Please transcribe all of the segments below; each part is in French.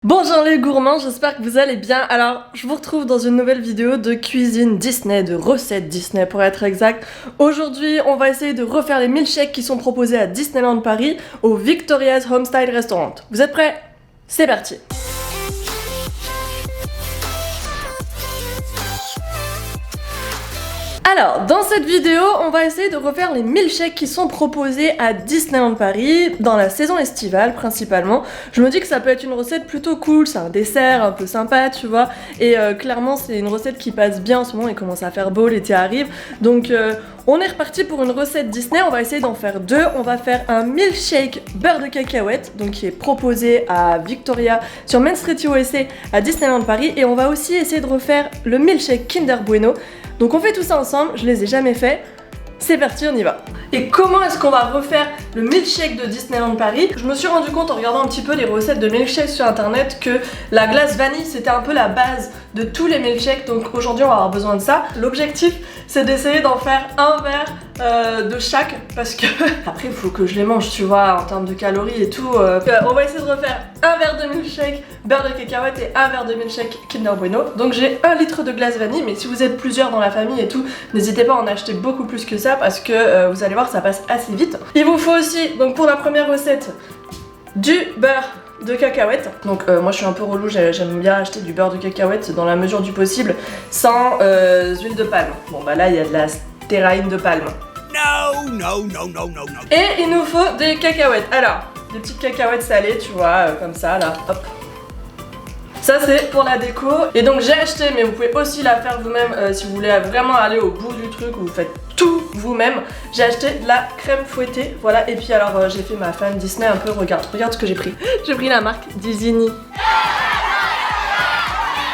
Bonjour les gourmands, j'espère que vous allez bien. Alors, je vous retrouve dans une nouvelle vidéo de cuisine Disney, de recettes Disney pour être exact. Aujourd'hui, on va essayer de refaire les milkshakes qui sont proposés à Disneyland Paris au Victoria's Homestyle Restaurant. Vous êtes prêts? C'est parti! Alors, dans cette vidéo, on va essayer de refaire les milkshakes qui sont proposés à Disneyland Paris, dans la saison estivale principalement. Je me dis que ça peut être une recette plutôt cool, c'est un dessert un peu sympa, tu vois, et clairement c'est une recette qui passe bien en ce moment, il commence à faire beau, l'été arrive, donc on est reparti pour une recette Disney, on va essayer d'en faire deux. On va faire un milkshake beurre de cacahuète, donc qui est proposé à Victoria sur Main Street USA à Disneyland Paris, et on va aussi essayer de refaire le milkshake Kinder Bueno. Donc on fait tout ça ensemble, je les ai jamais fait. C'est parti, on y va. Et comment est-ce qu'on va refaire le milkshake de Disneyland Paris? Je me suis rendu compte en regardant un petit peu les recettes de milkshake sur internet que la glace vanille c'était un peu la base de tous les milkshakes, donc aujourd'hui on va avoir besoin de ça. L'objectif c'est d'essayer d'en faire un verre de chaque, parce que après il faut que je les mange, tu vois, en termes de calories et tout. On va essayer de refaire un verre de milkshake beurre de cacahuète et un verre de milkshake Kinder Bueno. Donc j'ai 1 litre de glace vanille, mais si vous êtes plusieurs dans la famille et tout, n'hésitez pas à en acheter beaucoup plus que ça, parce que vous allez voir ça passe assez vite. Il vous faut aussi, donc pour la première recette, du beurre de cacahuète. Donc moi je suis un peu relou, j'aime bien acheter du beurre de cacahuète dans la mesure du possible sans huile de palme. Bon bah là il y a de la stéraïne de palme. No. Et il nous faut des cacahuètes. Alors, des petites cacahuètes salées, tu vois, comme ça là, hop. Ça c'est pour la déco. Et donc j'ai acheté, mais vous pouvez aussi la faire vous-même si vous voulez vraiment aller au bout du truc, où vous faites tout vous-même. J'ai acheté de la crème fouettée, voilà. Et puis alors j'ai fait ma fan Disney un peu, regarde ce que j'ai pris. J'ai pris la marque d'Isigny.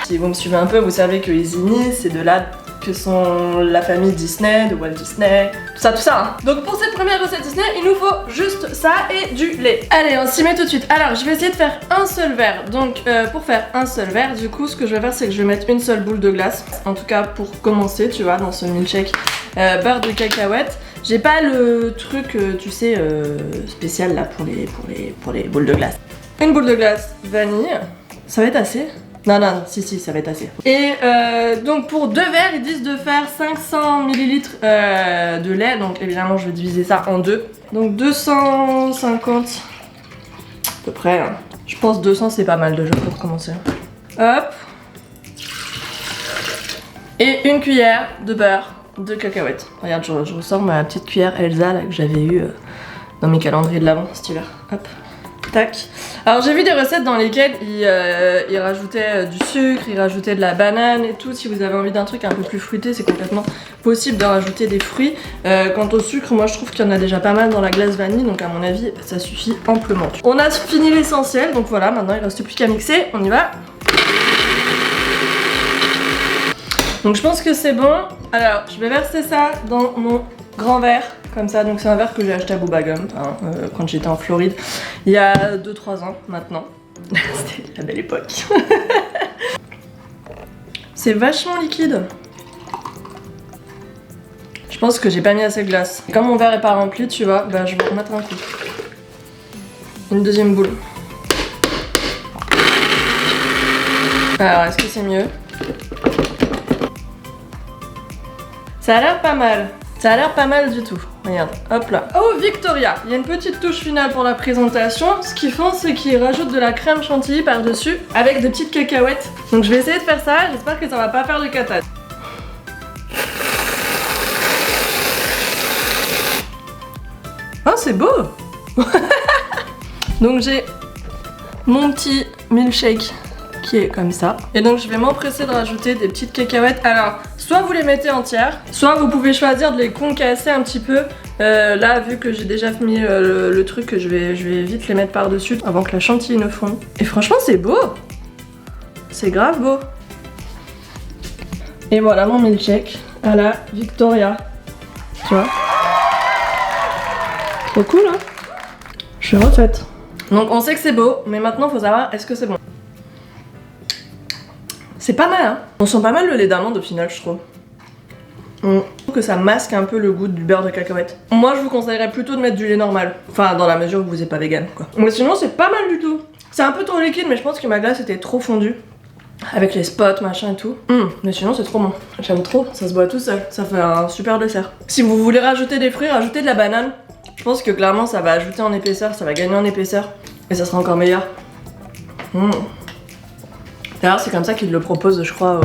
Si vous me suivez un peu, vous savez que Isigny c'est de là que sont la famille Disney, de Walt Disney, tout ça hein. Donc pour cette première recette Disney, il nous faut juste ça et du lait. Allez, on s'y met tout de suite. Alors je vais essayer de faire un seul verre. Donc pour faire un seul verre, du coup ce que je vais faire c'est que je vais mettre une seule boule de glace. En tout cas pour commencer, tu vois, dans ce milkshake beurre de cacahuète. J'ai pas le truc, tu sais, spécial là pour les boules de glace. Une boule de glace vanille, ça va être assez? Non, si, ça va être assez. Et donc pour 2 verres, ils disent de faire 500 ml de lait. Donc évidemment, je vais diviser ça en deux. Donc 250 à peu près. Hein. Je pense 200 c'est pas mal déjà pour commencer. Hop. Et une cuillère de beurre de cacahuète. Regarde, je ressors ma petite cuillère Elsa là, que j'avais eue dans mes calendriers de l'avant cet hiver. Hop. Tac. Alors j'ai vu des recettes dans lesquelles ils rajoutaient du sucre, ils rajoutaient de la banane et tout. Si vous avez envie d'un truc un peu plus fruité, c'est complètement possible de rajouter des fruits. Quant au sucre, moi je trouve qu'il y en a déjà pas mal dans la glace vanille, donc à mon avis ça suffit amplement. On a fini l'essentiel, donc voilà, maintenant il reste plus qu'à mixer, on y va. Donc je pense que c'est bon. Alors je vais verser ça dans mon grand verre. Comme ça, donc c'est un verre que j'ai acheté à Bubba Gump hein, quand j'étais en Floride il y a 2-3 ans maintenant. C'était la belle époque. C'est vachement liquide. Je pense que j'ai pas mis assez de glace. Comme mon verre est pas rempli, tu vois, bah je vais remettre un coup. Une deuxième boule. Alors, est-ce que c'est mieux? Ça a l'air pas mal. Ça a l'air pas mal du tout. Regarde, hop là. Oh Victoria, il y a une petite touche finale pour la présentation. Ce qu'ils font, c'est qu'ils rajoutent de la crème chantilly par-dessus avec de petites cacahuètes. Donc je vais essayer de faire ça, j'espère que ça va pas faire de cata. Oh c'est beau. Donc j'ai mon petit milkshake qui est comme ça. Et donc je vais m'empresser de rajouter des petites cacahuètes. Alors, soit vous les mettez entières, soit vous pouvez choisir de les concasser un petit peu. Là, vu que j'ai déjà mis le truc, je vais vite les mettre par-dessus avant que la chantilly ne fonde. Et franchement, c'est beau. C'est grave beau. Et voilà mon milkshake à la Victoria. Tu vois? Trop cool, hein? Je suis refaite. Donc on sait que c'est beau, mais maintenant faut savoir est-ce que c'est bon. C'est pas mal hein. On sent pas mal le lait d'amande au final je trouve. Je trouve que ça masque un peu le goût du beurre de cacahuète. Moi je vous conseillerais plutôt de mettre du lait normal. Enfin dans la mesure où vous n'êtes pas vegan quoi. Mais sinon c'est pas mal du tout. C'est un peu trop liquide, mais je pense que ma glace était trop fondue. Avec les spots, machin et tout. Mais sinon c'est trop bon. J'aime trop, ça se boit tout seul. Ça fait un super dessert. Si vous voulez rajouter des fruits, rajoutez de la banane. Je pense que clairement ça va ajouter en épaisseur, ça va gagner en épaisseur. Et ça sera encore meilleur. D'ailleurs c'est comme ça qu'ils le proposent je crois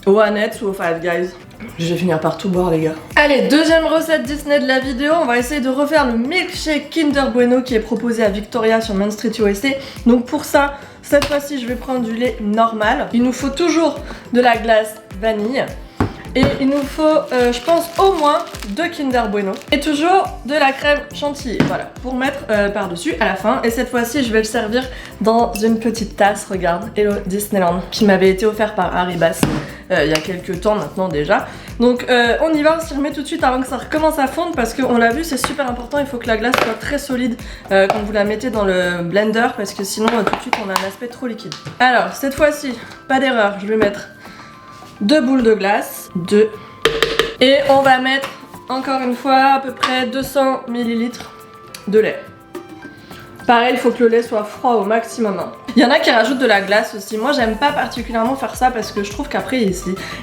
au Annette ou au Five Guys. Je vais finir par tout boire les gars. Allez, deuxième recette Disney de la vidéo, on va essayer de refaire le milkshake Kinder Bueno qui est proposé à Victoria sur Main Street USA. Donc pour ça, cette fois-ci je vais prendre du lait normal. Il nous faut toujours de la glace vanille. Et il nous faut, je pense, au moins 2 Kinder Bueno. Et toujours de la crème chantilly, voilà, pour mettre par-dessus à la fin. Et cette fois-ci, je vais le servir dans une petite tasse, regarde, Hello Disneyland, qui m'avait été offert par Haribas il y a quelques temps maintenant déjà. Donc on y va, on s'y remet tout de suite avant que ça recommence à fondre parce qu'on l'a vu, c'est super important, il faut que la glace soit très solide quand vous la mettez dans le blender parce que sinon tout de suite on a un aspect trop liquide. Alors cette fois-ci, pas d'erreur, je vais mettre 2 boules de glace, 2. Et on va mettre encore une fois à peu près 200 ml de lait. Pareil, il faut que le lait soit froid au maximum. Il y en a qui rajoutent de la glace aussi. Moi, j'aime pas particulièrement faire ça parce que je trouve qu'après, il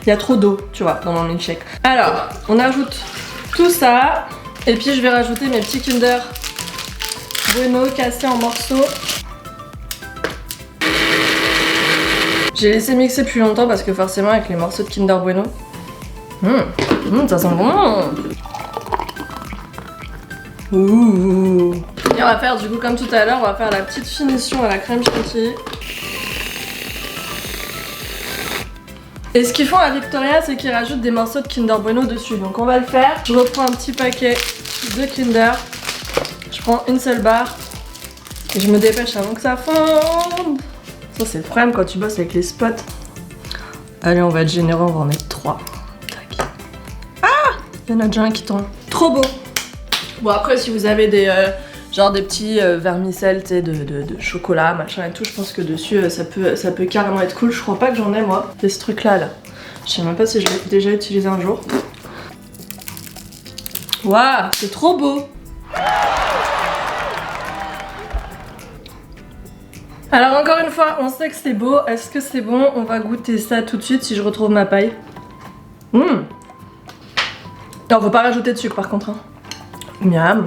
y a trop d'eau, tu vois, dans mon milkshake. Alors, on ajoute tout ça. Et puis, je vais rajouter mes petits Kinder Bueno cassés en morceaux. J'ai laissé mixer plus longtemps parce que forcément, avec les morceaux de Kinder Bueno, ça sent bon. Ouh. Et on va faire du coup comme tout à l'heure, on va faire la petite finition à la crème chantilly. Et ce qu'ils font à Victoria, c'est qu'ils rajoutent des morceaux de Kinder Bueno dessus. Donc on va le faire. Je reprends un petit paquet de Kinder. Je prends une seule barre. Et je me dépêche avant que ça fonde. Ça c'est le problème quand tu bosses avec les spots. Allez, on va être généreux, on va en mettre 3. Tac. Ah, il y en a déjà un qui tombe. Trop beau. Bon après si vous avez des genre des petits vermicelles de chocolat machin et tout, je pense que dessus ça peut carrément être cool. Je crois pas que j'en ai moi de ce truc là. Je sais même pas si je l'ai déjà utilisé un jour. Waouh, c'est trop beau. Alors encore une fois, on sait que c'est beau. Est-ce que c'est bon? On va goûter ça tout de suite si je retrouve ma paille. Non, faut pas rajouter de sucre par contre. Miam.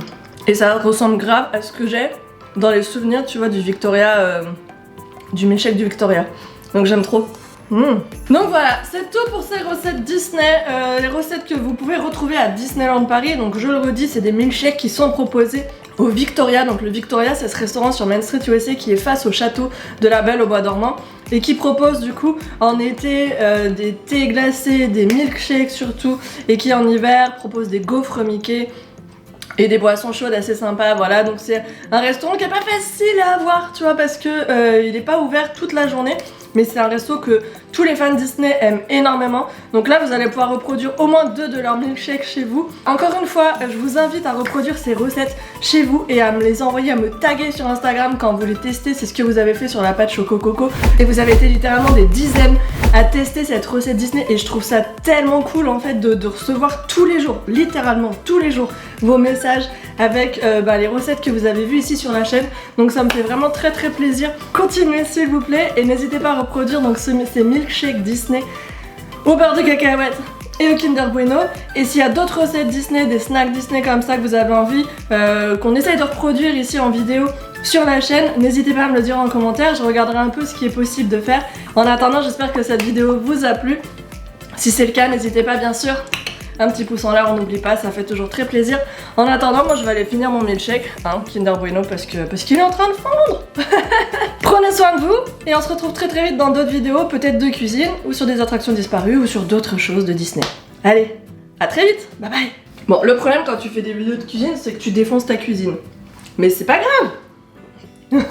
Et ça ressemble grave à ce que j'ai dans les souvenirs, tu vois, du Victoria, du milkshake du Victoria. Donc j'aime trop. Donc voilà, c'est tout pour ces recettes Disney, les recettes que vous pouvez retrouver à Disneyland Paris. Donc je le redis, c'est des milkshakes qui sont proposés au Victoria. Donc le Victoria, c'est ce restaurant sur Main Street USA qui est face au château de la Belle au Bois dormant et qui propose du coup en été des thés glacés, des milkshakes surtout, et qui en hiver propose des gaufres Mickey et des boissons chaudes assez sympas. Voilà, donc c'est un restaurant qui est pas facile à avoir, tu vois, parce que il est pas ouvert toute la journée. Mais c'est un resto que tous les fans Disney aiment énormément. Donc là, vous allez pouvoir reproduire au moins 2 de leurs milkshakes chez vous. Encore une fois, je vous invite à reproduire ces recettes chez vous et à me les envoyer, à me taguer sur Instagram quand vous les testez. C'est ce que vous avez fait sur la pâte Choco Coco. Et vous avez été littéralement des dizaines à tester cette recette Disney. Et je trouve ça tellement cool en fait de recevoir tous les jours, littéralement tous les jours, vos messages avec les recettes que vous avez vues ici sur la chaîne. Donc ça me fait vraiment très très plaisir. Continuez s'il vous plaît et n'hésitez pas à reproduire donc ces milkshakes Disney au beurre de cacahuète et au Kinder Bueno. Et s'il y a d'autres recettes Disney, des snacks Disney comme ça que vous avez envie qu'on essaye de reproduire ici en vidéo sur la chaîne, n'hésitez pas à me le dire en commentaire, je regarderai un peu ce qui est possible de faire. En attendant, j'espère que cette vidéo vous a plu. Si c'est le cas, n'hésitez pas bien sûr. Un petit pouce en l'air, on n'oublie pas, ça fait toujours très plaisir. En attendant, moi je vais aller finir mon milkshake, Kinder Bueno, parce qu'il est en train de fondre. Prenez soin de vous, et on se retrouve très très vite dans d'autres vidéos, peut-être de cuisine, ou sur des attractions disparues, ou sur d'autres choses de Disney. Allez, à très vite, bye bye. Bon, le problème quand tu fais des vidéos de cuisine, c'est que tu défonces ta cuisine. Mais c'est pas grave.